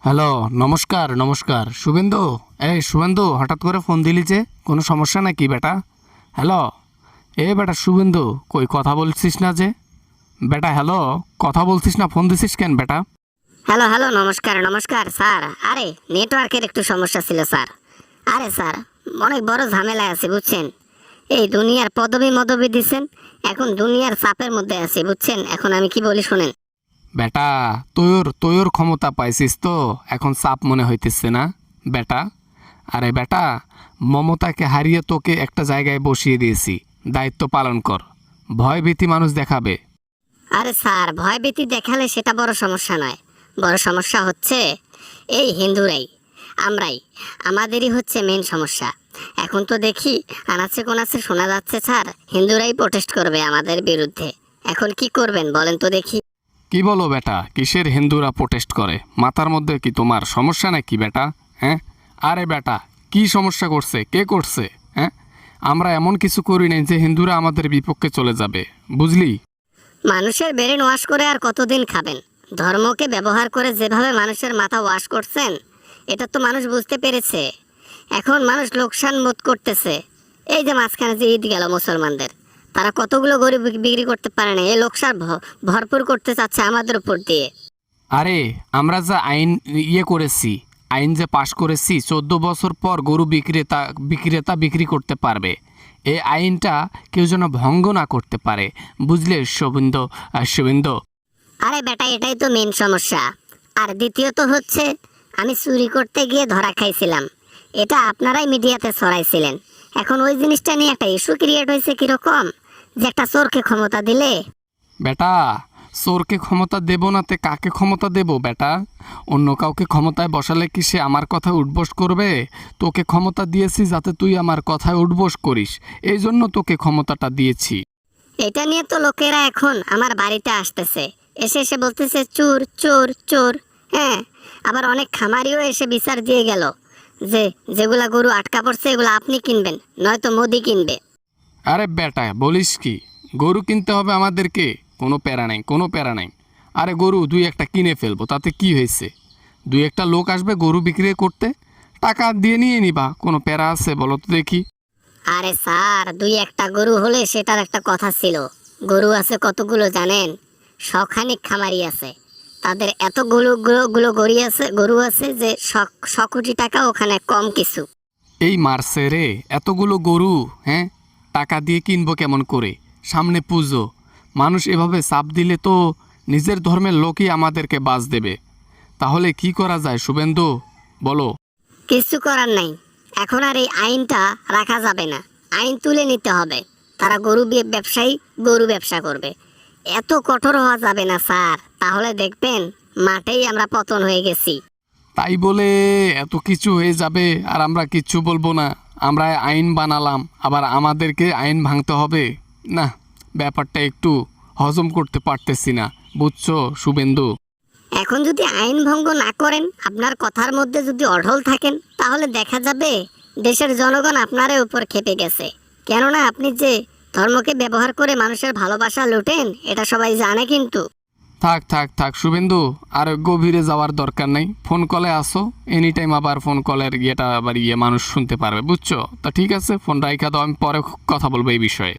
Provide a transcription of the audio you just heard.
Hello, নমস্কার নমস্কার। শুভেন্দু, এই শুভেন্দু, হঠাৎ করে ফোন দিলি যে? কোনো সমস্যা নাকি বেটা? হ্যালো, বেটা শুভেন্দু, কই কথা বলছিস না যে? বেটা হ্যালো, কথা বলছিস না, ফোন দিছিস কেন বেটা? হ্যালো হ্যালো, নমস্কার নমস্কার স্যার। আরে নেটওয়ার্কের একটু সমস্যা ছিল স্যার। আরে স্যার, অনেক বড় ঝামেলায় আছি বুঝছেন। এই দুনিয়ার পদবি মদবি দিছেন, এখন দুনিয়ার চাপের মধ্যে আছি বুঝছেন। এখন আমি কি বলি শুনেন। বেটা, তোর ক্ষমতা পাইছিস তো এখন চাপ মনে হইতেছে না বেটা? আরে বেটা, মমতাকে হারিয়ে তোকে একটা জায়গায় বসিয়ে দিয়েছি, দায়িত্ব পালন কর। ভয় ভীতি মানুষ দেখাবে। আরে স্যার, ভয়ভীতি দেখালে সেটা বড় সমস্যা নয়। বড় সমস্যা হচ্ছে এই হিন্দুরাই, আমরাই, আমাদেরই হচ্ছে মেন সমস্যা। এখন তো দেখি আনাচে কোনাচে শোনা যাচ্ছে স্যার, হিন্দুরাই প্রোটেস্ট করবে আমাদের বিরুদ্ধে। এখন কি করবেন বলেন তো দেখি। কি বলো বেটা, কিসের হিন্দুরা প্রোটেস্ট করে? মাথার মধ্যে কি তোমার সমস্যা নাকি বেটা? হ্যাঁ, আরে বেটা, কি সমস্যা করছে, কে করছে? হ্যাঁ, আমরা এমন কিছু করি নাই যে হিন্দুরা আমাদের বিপক্ষে চলে যাবে, বুঝলি? মানুষের ব্রেন ওয়াশ করে আর কতদিন খাবেন? ধর্মকে ব্যবহার করে যেভাবে মানুষের মাথা ওয়াশ করছেন, এটা তো মানুষ বুঝতে পেরেছে। এখন মানুষ লোকসান বোধ করতেছে। এই যে মাঝখানে যে ঈদ গেল মুসলমানদের, তারা কতগুলো গরিব বিক্রি করতে পারে না, এই লোকসান ভরপুর করতে চাচ্ছে আমাদের উপর দিয়ে। আরে আমরা যা আইন করেছি, আইন যে পাশ করেছি, 14 বছর পর গরু বিক্রেতা বিক্রি করতে পারবে। এই আইনটা কেউ যেন ভঙ্গ না করতে পারে, বুঝলে শুভেন্দু? আরে বেটা, এটাই তো মেন সমস্যা। আর দ্বিতীয়ত হচ্ছে, আমি চুরি করতে গিয়ে ধরা খাইছিলাম, এটা আপনারাই মিডিয়াতে ছড়াইছিলেন। এখন ওই জিনিসটা নিয়ে একটা ইস্যু ক্রিয়েট হয়েছে কিরকম, যে একটা চোরকে ক্ষমতা দিলে। বেটা, চোরকে ক্ষমতা দেব নাতে কাকে ক্ষমতা দেব বেটা? অন্য কাউকে ক্ষমতায় বসালে কি সে আমার কথায় উঠবোস করবে? তোকে ক্ষমতা দিয়েছি যাতে তুই আমার কথায় উঠবোস করিস, এই জন্য তোকে ক্ষমতাটা দিয়েছি। এটা নিয়ে তো লোকেরা এখন আমার বাড়িতে আসতেছে, এসে এসে বলতেছে চোর চোর চোর। হ্যাঁ, আবার অনেক খামারিও এসে বিচার দিয়ে গেল যে যেগুলা গরু আটকা পড়ছে এগুলো আপনি কিনবেন, নয়তো মোদি কিনবে। আরে বেটা, বলিস কি? গরু কিনতে হবে আমাদেরকে? কোনো প্যারা নাই, কোনো প্যারা নাই। আরে গরু দুই একটা কিনে ফেলবো, তাতে কি হয়েছে? দুই একটা লোক আসবে গরু বিক্রি করতে, টাকা দিয়ে নিয়ে নিবা, কোনো প্যারা আছে বলো তো দেখি? আরে স্যার, দুই একটা গরু হলে সেটার একটা কথা ছিল। গরু আছে কতগুলো জানেন? শখানিক খামারি আছে, তাদের এতগুলো গুলো গরু আছে যে শ কোটি টাকা ওখানে কম কিছু। এই মারছে রে এতগুলো গরু। হ্যাঁ, টাকা দিয়ে কিনবো কেমন করে? সামনে পুজো, মানুষ এভাবে চাপ দিলে তো নিজের ধর্মের লোকই আমাদেরকে বাজ দেবে। তাহলে কি করা যায় শুভেন্দু, বলো? কিছু করার নাই, এখন আর এই আইনটা রাখা যাবে না, আইন তুলে নিতে হবে। তারা ব্যবসায়ী গরু ব্যবসা করবে। এত কঠোর হওয়া যাবে না স্যার, তাহলে দেখবেন মাঠেই আমরা পতন হয়ে গেছি। তাই বলে এত কিছু হয়ে যাবে আর আমরা কিচ্ছু বলবো না? আমরা আইন বানালাম, আবার আমাদেরকে আইন ভাঙতে হবে? না, ব্যাপারটা একটু হজম করতে পারতেছি না, বুঝছো শুভেন্দু? এখন যদি আইন ভঙ্গ না করেন, আপনার কথার মধ্যে যদি অঢল থাকেন, তাহলে দেখা যাবে দেশের জনগণ আপনার উপর ক্ষেপে গেছে। কেননা আপনি যে ধর্মকে ব্যবহার করে মানুষের ভালোবাসা লুটেন, এটা সবাই জানে কিন্তু। থাক থাক থাক শুভেন্দু, আর গভীরে যাওয়ার দরকার নেই। ফোন কলে আসো, এনি টাইম আবার ফোন কলের ইয়েটা আবার মানুষ শুনতে পারবে, বুঝছো? তা ঠিক আছে, ফোন রাইখা দাও, আমি পরে কথা বলবো এই বিষয়ে।